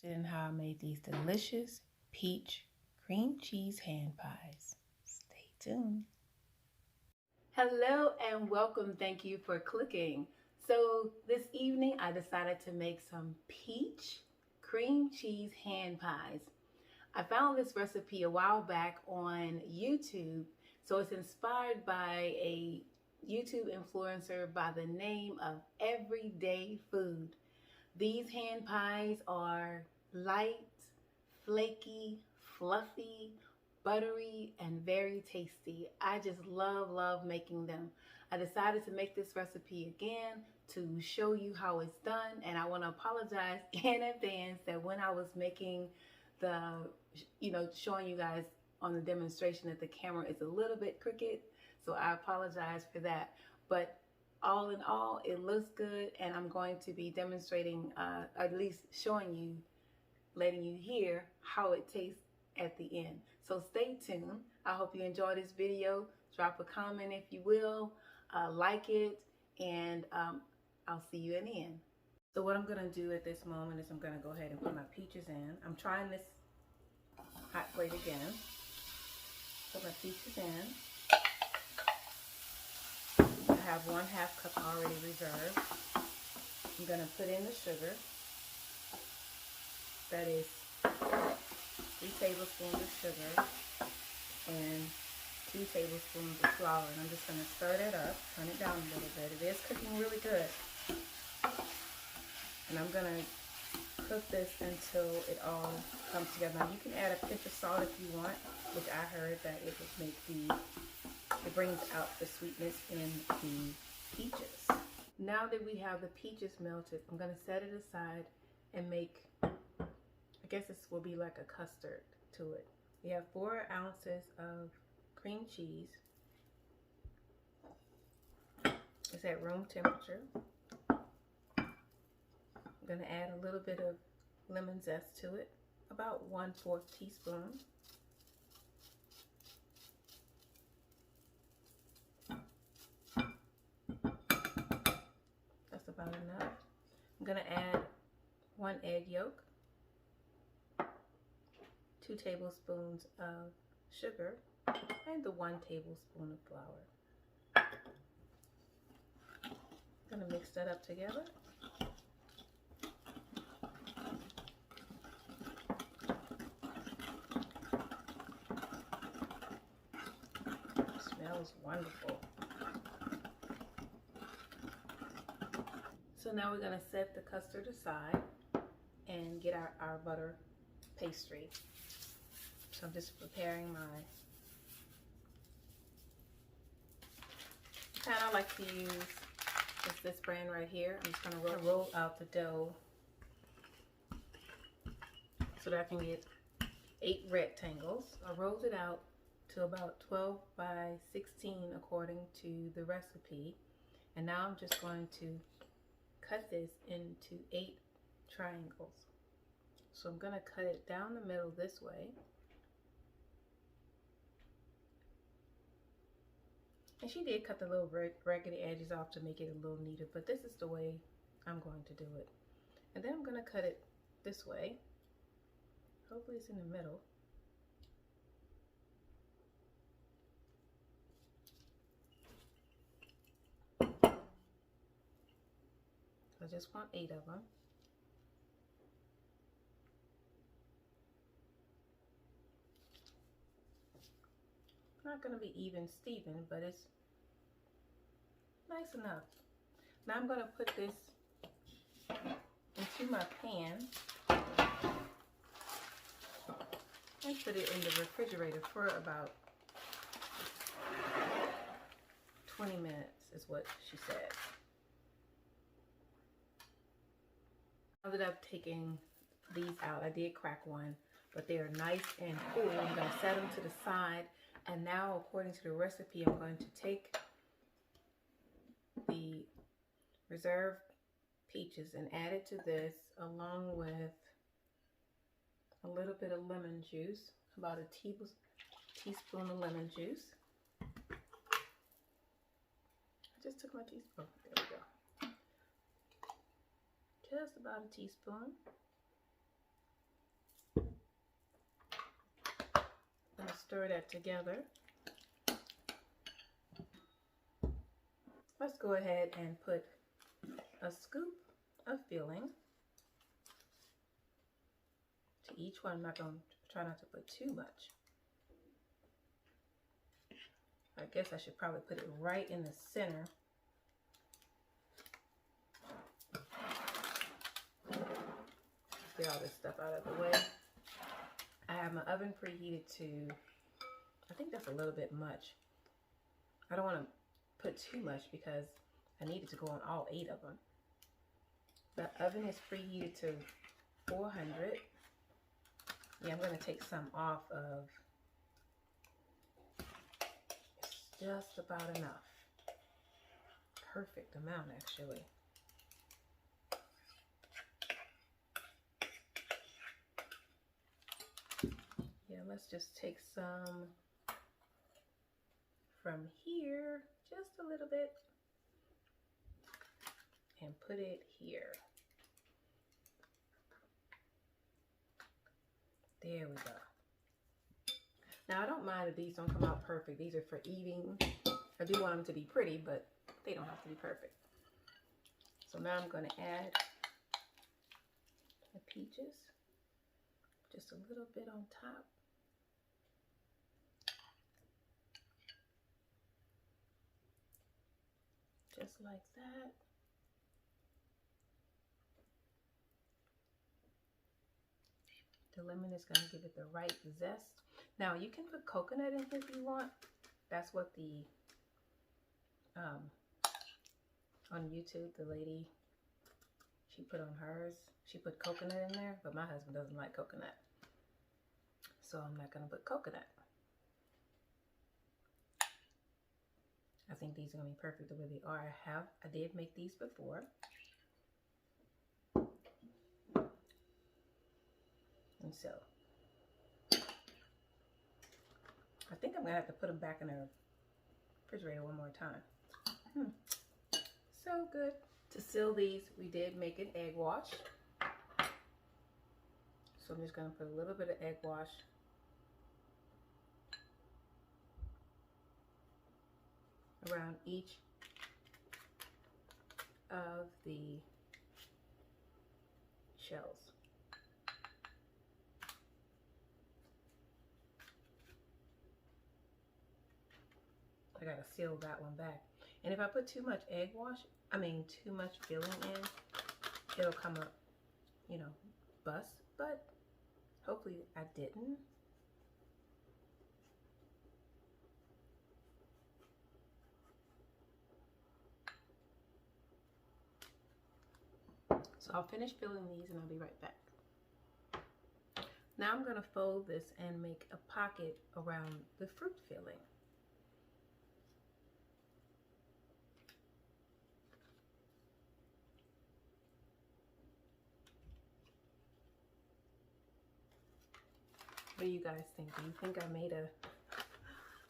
interested in how I made these delicious peach cream cheese hand pies. Stay tuned. Hello and welcome. Thank you for clicking. So this evening I decided to make some peach cream cheese hand pies. I found this recipe a while back on YouTube. So it's inspired by a YouTube influencer by the name of Everyday Food. These hand pies are light, flaky, fluffy, buttery, and very tasty. I just love making them. I decided to make this recipe again to show you how it's done, and I want to apologize in advance that when I was making the, showing you guys on the demonstration that the camera is a little bit crooked, so I apologize for that. But all in all, it looks good, and I'm going to be demonstrating, at least showing you, letting you hear how it tastes at the end. So stay tuned. I hope you enjoy this video. Drop a comment if you will, like it, and I'll see you in the end. So what I'm gonna do at this moment is I'm gonna go ahead and put my peaches in. I'm trying this hot plate again. Put my peaches in. I have 1/2 cup already reserved. I'm gonna put in the sugar. That is 3 tablespoons of sugar and 2 tablespoons of flour. And I'm just gonna stir that up, turn it down a little bit. It is cooking really good. And I'm gonna cook this until it all comes together. Now you can add a pinch of salt if you want, which I heard that it would make it brings out the sweetness in the peaches. Now that we have the peaches melted, I'm gonna set it aside and make, I guess this will be like a custard to it. We have 4 ounces of cream cheese. It's at room temperature. I'm gonna add a little bit of lemon zest to it, about 1/4 teaspoon. That's about enough. I'm gonna add 1 egg yolk, 2 tablespoons of sugar, and the 1 tablespoon of flour. I'm gonna mix that up together. It smells wonderful. So now we're gonna set the custard aside and get our butter pastry. So I'm just preparing my, kind of like to use this brand right here. I'm just gonna roll out the dough so that I can get 8 rectangles. I rolled it out to about 12 by 16 according to the recipe. And now I'm just going to cut this into 8 triangles. So I'm gonna cut it down the middle this way. And she did cut the little raggedy edges off to make it a little neater, but this is the way I'm going to do it. And then I'm gonna cut it this way. Hopefully it's in the middle. I just want 8 of them. Not going to be even Steven, but it's nice enough. Now I'm going to put this into my pan and put it in the refrigerator for about 20 minutes is what she said. Now that I've taken these out, I did crack one, but they are nice and cool. I'm going to set them to the side. And now, according to the recipe, I'm going to take the reserved peaches and add it to this along with a little bit of lemon juice, about a teaspoon of lemon juice. I just took my teaspoon. There we go. Just about a teaspoon. stir that together. Let's go ahead and put a scoop of filling to each one. I'm not going to try not to put too much. I guess I should probably put it right in the center. Get all this stuff out of the way. I have my oven preheated to, I think that's a little bit much. I don't want to put too much because I need it to go on all 8 of them. The oven is preheated to 400. Yeah, I'm going to take some off of. It's just about enough. Perfect amount, actually. Yeah, let's just take some from here, just a little bit, and put it here. There we go. Now, I don't mind if these don't come out perfect. These are for eating. I do want them to be pretty, but they don't have to be perfect. So now I'm going to add the peaches, just a little bit on top. Just like that. The lemon is going to give it the right zest. Now you can put coconut in here if you want. That's what the on YouTube, the lady, she put on hers. She put coconut in there, but my husband doesn't like coconut, so I'm not going to put coconut. I think these are going to be perfect the way they are. I did make these before. And so, I think I'm going to have to put them back in the refrigerator one more time. So good. To seal these, we did make an egg wash. So I'm just going to put a little bit of egg wash around each of the shells. I gotta seal that one back. And if I put too much egg wash, too much filling in, it'll come up, you know, bust, but hopefully I didn't. So I'll finish filling these and I'll be right back. Now I'm gonna fold this and make a pocket around the fruit filling. What do you guys think? Do you think I made a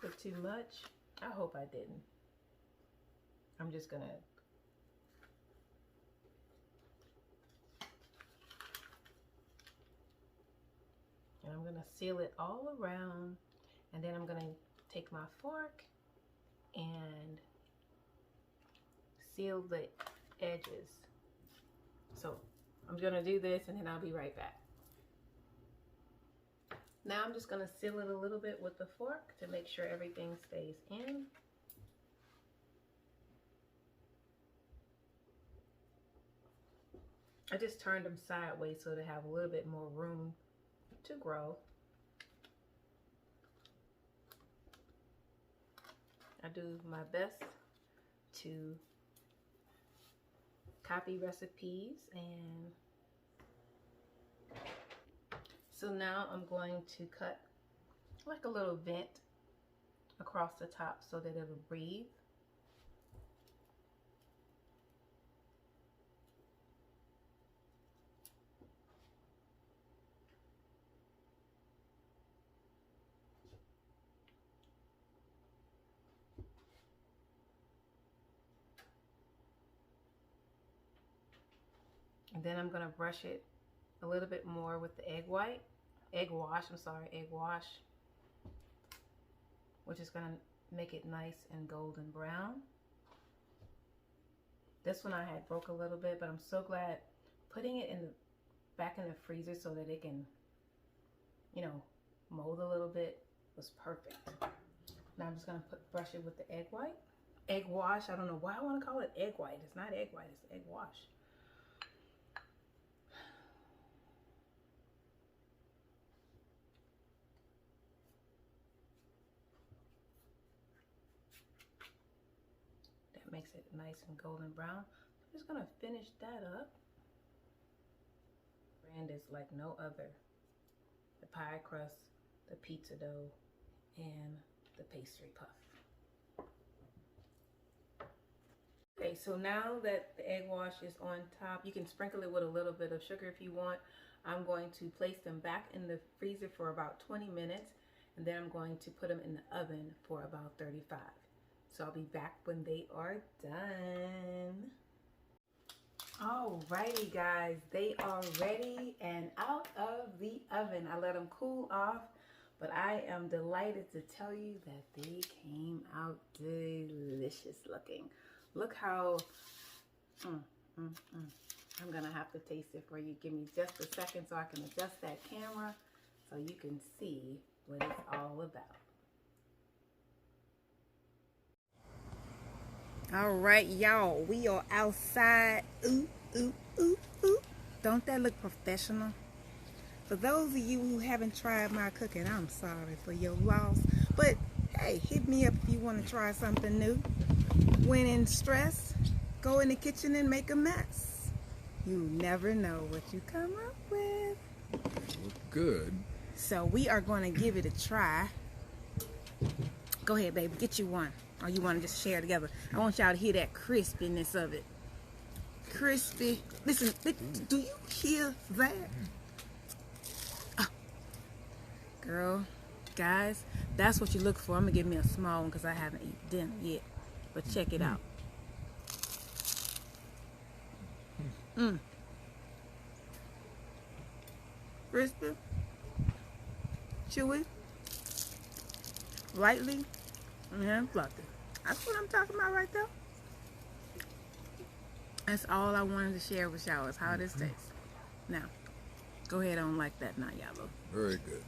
bit too much? I hope I didn't. I'm just gonna seal it all around, and then I'm gonna take my fork and seal the edges. So I'm gonna do this and then I'll be right back. Now I'm just gonna seal it a little bit with the fork to make sure everything stays in. I just turned them sideways so they have a little bit more room to grow. I do my best to copy recipes, and so now I'm going to cut like a little vent across the top so that it'll breathe. And then I'm going to brush it a little bit more with the egg wash. which is gonna make it nice and golden brown. This one I had broke a little bit, but I'm so glad putting it back in the freezer so that it can, you know, mold a little bit was perfect. Now I'm just gonna brush it with the egg white. Egg wash, I don't know why I wanna call it egg white. It's not egg white, it's egg wash. That makes it nice and golden brown. I'm just gonna finish that up. Brand is like no other. The pie crust, the pizza dough, and the pastry puff. Okay, so now that the egg wash is on top, you can sprinkle it with a little bit of sugar if you want. I'm going to place them back in the freezer for about 20 minutes, and then I'm going to put them in the oven for about 35. So I'll be back when they are done. Alrighty guys, they are ready and out of the oven. I let them cool off, but I am delighted to tell you that they came out delicious looking. Look how, I'm gonna have to taste it for you. Give me just a second so I can adjust that camera so you can see what it's all about. All right, y'all, we are outside. Ooh, ooh, ooh, ooh. Don't that look professional? For those of you who haven't tried my cooking, I'm sorry for your loss. But hey, hit me up if you want to try something new. When in stress, go in the kitchen and make a mess. You never know what you come up with. Look good. So we are going to give it a try. Go ahead, baby, get you one. Or you want to just share together. I want y'all to hear that crispiness of it. Crispy. Listen, do you hear that? Oh. Girl, guys, that's what you look for. I'm going to give me a small one because I haven't eaten dinner yet. But check it out. Crispy. Chewy. Lightly. And fluffy. That's what I'm talking about right there. That's all I wanted to share with y'all is how this tastes. Now, go ahead on like that now, y'all. Very good.